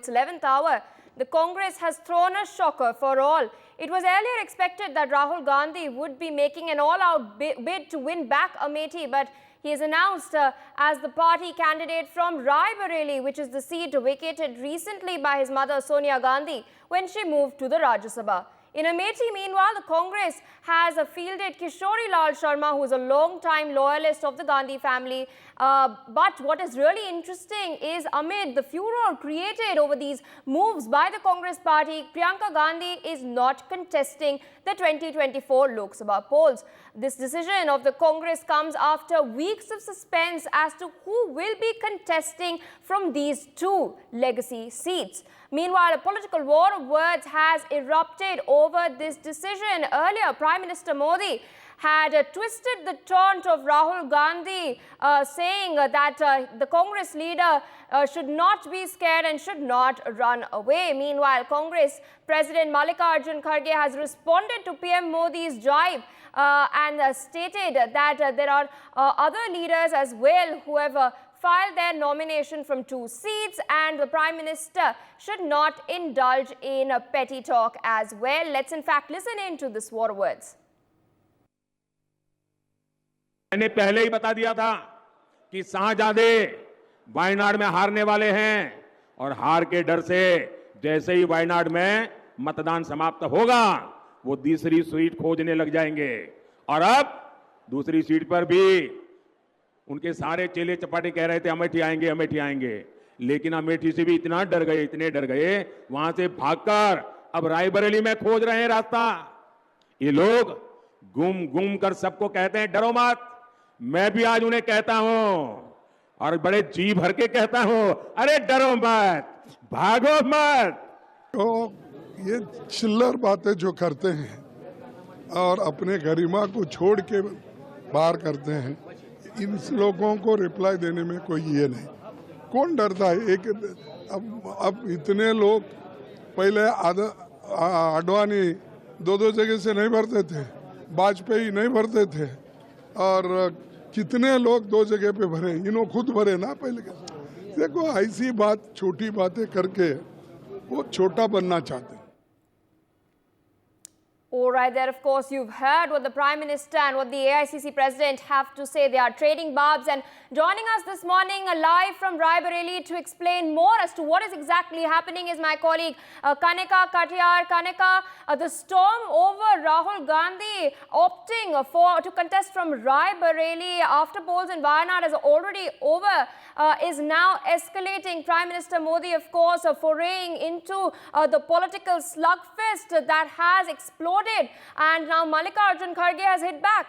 its 11th hour, the Congress has thrown a shocker for all. It was earlier expected that Rahul Gandhi would be making an all-out bid to win back Amethi, but he is announced as the party candidate from Raebareli, which is the seat vacated recently by his mother Sonia Gandhi when she moved to the Rajya Sabha. In Amethi, meanwhile, the Congress has fielded Kishori Lal Sharma, who is a long-time loyalist of the Gandhi family. But what is really interesting is, amid the furor created over these moves by the Congress party, Priyanka Gandhi is not contesting the 2024 Lok Sabha polls. This decision of the Congress comes after weeks of suspense as to who will be contesting from these two legacy seats. Meanwhile, a political war of words has erupted over this decision. Earlier, Prime Minister Modi had twisted the taunt of Rahul Gandhi, saying that the Congress leader should not be scared and should not run away. Meanwhile, Congress President Mallikarjun Kharge has responded to PM Modi's jibe and stated that there are other leaders as well who have filed their nomination from two seats, and the Prime Minister should not indulge in a petty talk as well. Let's in fact listen in to this war of words. मैंने पहले ही बता दिया था कि शाहजादे वायनाड में हारने वाले हैं और हार के डर से जैसे ही वायनाड में मतदान समाप्त होगा वो दूसरी सीट खोजने लग जाएंगे। और अब दूसरी सीट पर भी उनके सारे चेले चपाटे कह रहे थे अमेठी आएंगे, अमेठी आएंगे, लेकिन अमेठी से भी इतना डर गए, इतने डर गए, वहां से भागकर अब रायबरेली में खोज रहे हैं रास्ता। ये लोग गुम गुम कर सबको कहते हैं डरो मत। मैं भी आज उन्हें कहता हूं और बड़े जी भर के कहता हूं, अरे डरो मत, भागो मत। तो ये चिल्लर बातें जो करते हैं और अपने गरिमा को छोड़ के बाहर करते हैं, इन लोगों को रिप्लाई देने में कोई ये नहीं। कौन डरता है? एक अब इतने लोग, पहले आडवाणी दो जगह से नहीं भरते थे, वाजपेयी नहीं भरते थे, और कितने लोग दो जगह पे भरे, इन्हों खुद भरे ना पहले। देखो ऐसी बात, छोटी बातें करके वो छोटा बनना चाहते हैं। All right, there, of course, you've heard what the Prime Minister and what the AICC President have to say. They are trading barbs. And joining us this morning live from Raebareli to explain more as to what is exactly happening is my colleague Kanika Katiyar. Kanika, the storm over Rahul Gandhi opting to contest from Raebareli after polls in Wayanad is already over, is now escalating. Prime Minister Modi, of course, foraying into the political slugfest that has exploded. And now Mallikarjun Kharge has hit back.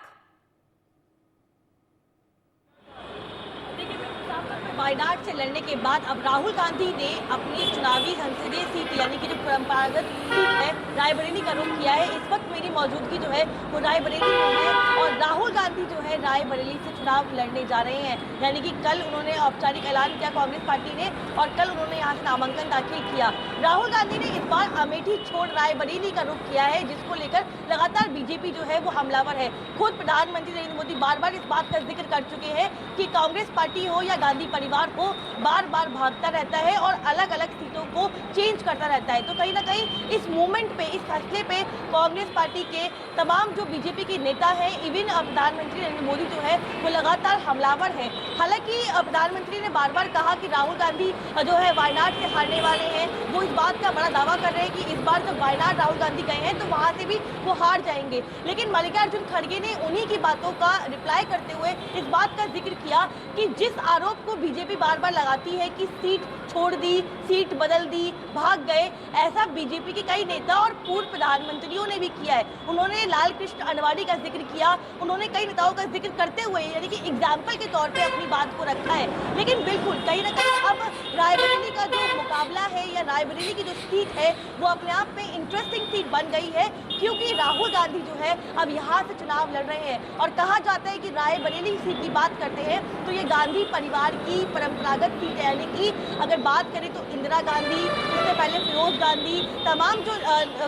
Wayanad से लड़ने के बाद अब राहुल गांधी ने अपनी चुनावी संसदीय seat यानी कि जो परंपरागत सीट है रायबरेली का रुख किया है। इस वक्त मेरी मौजूदगी जो है वो रायबरेली में है और राहुल गांधी जो है रायबरेली से चुनाव लड़ने जा रहे हैं। यानी कि कल उन्होंने औपचारिक ऐलान किया कांग्रेस पार्टी ने और कल उन्होंने यहाँ से नामांकन दाखिल किया। राहुल गांधी ने इस बार अमेठी छोड़ रायबरेली का रुख किया है, जिसको लेकर लगातार बीजेपी जो है वो हमलावर है। खुद प्रधानमंत्री नरेंद्र मोदी बार बार इस बात का जिक्र कर चुके हैं कि कांग्रेस पार्टी हो या गांधी परिवार को बार बार भागता रहता है और अलग अलग सीटों को चेंज करता रहता है। तो कहीं ना कहीं इस मूवमेंट पे, इस फैसले पे कांग्रेस पार्टी के तमाम जो बीजेपी के नेता हैं, इवन प्रधानमंत्री नरेंद्र मोदी जो है वो लगातार हमलावर है। हालांकि प्रधानमंत्री ने बार बार कहा कि राहुल गांधी जो है वायनाड से हारने वाले हैं। वो इस बात का बड़ा दावा कर रहे हैं कि इस बार जब वायनाड राहुल गांधी गए हैं तो वहां से भी वो हार जाएंगे। लेकिन मल्लिकार्जुन खड़गे ने उन्हीं की बातों का रिप्लाई करते हुए इस बात का जिक्र किया कि जिस आरोप को बीजेपी बार बार लगाती है कि सीट छोड़ दी, सीट बदल दी, भाग गए, ऐसा बीजेपी के कई नेता और पूर्व प्रधानमंत्रियों ने भी किया है। उन्होंने लाल कृष्ण अडवाणी का जिक्र किया, उन्होंने कई नेताओं का जिक्र करते हुए यानी कि एग्जाम्पल के तौर पे अपनी बात को रखा है। लेकिन बिल्कुल कहीं ना कहीं अब रायबरेली का जो मुकाबला है या रायबरेली की जो सीट है वो अपने आप में इंटरेस्टिंग सीट बन गई है, क्योंकि राहुल गांधी जो है अब यहाँ से चुनाव लड़ रहे हैं। और कहा जाता है कि रायबरेली सीट की बात करते हैं तो ये गांधी परिवार की परंपरागत सीट है, यानी कि अगर बात करें तो इंदिरा गांधी, इससे पहले फिरोज गांधी, तमाम जो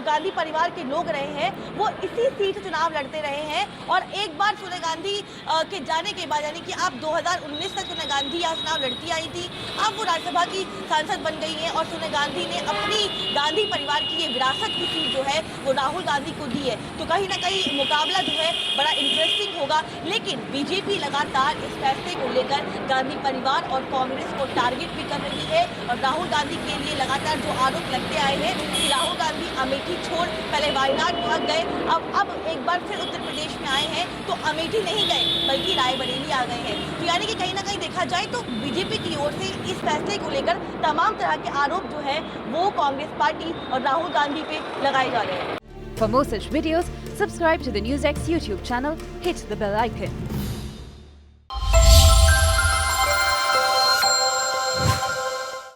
गांधी परिवार के लोग रहे हैं वो इसी सीट से चुनाव लड़ते रहे हैं। और एक बार सोनिया गांधी के जाने के बाद, यानी कि अब 2019 तक सोनिया गांधी यहाँ चुनाव लड़ती आई थी, अब वो राज्यसभा की सांसद बन गई है और सोनिया गांधी ने अपनी गांधी परिवार की ये विरासत की सीट जो है वो राहुल गांधी को दी है। तो कहीं ना कहीं मुकाबला जो है बड़ा इंटरेस्टिंग होगा। लेकिन बीजेपी लगातार इस फैसले को लेकर गांधी परिवार और कांग्रेस को टारगेट भी कर रही है और राहुल गांधी के लिए लगातार जो आरोप लगते आए हैं कि राहुल गांधी अमेठी छोड़ पहले वायनाड भाग गए, अब एक बार फिर उत्तर प्रदेश में आए हैं तो अमेठी नहीं गए बल्कि रायबरेली आ गए हैं। तो यानी कि कहीं ना कहीं देखा जाए तो बीजेपी की ओर से इस फैसले को लेकर तमाम तरह के आरोप जो है वो कांग्रेस पार्टी और राहुल गांधी पे लगाए जा रहे हैं। For more such videos, subscribe to the NewsX YouTube channel, hit the bell icon.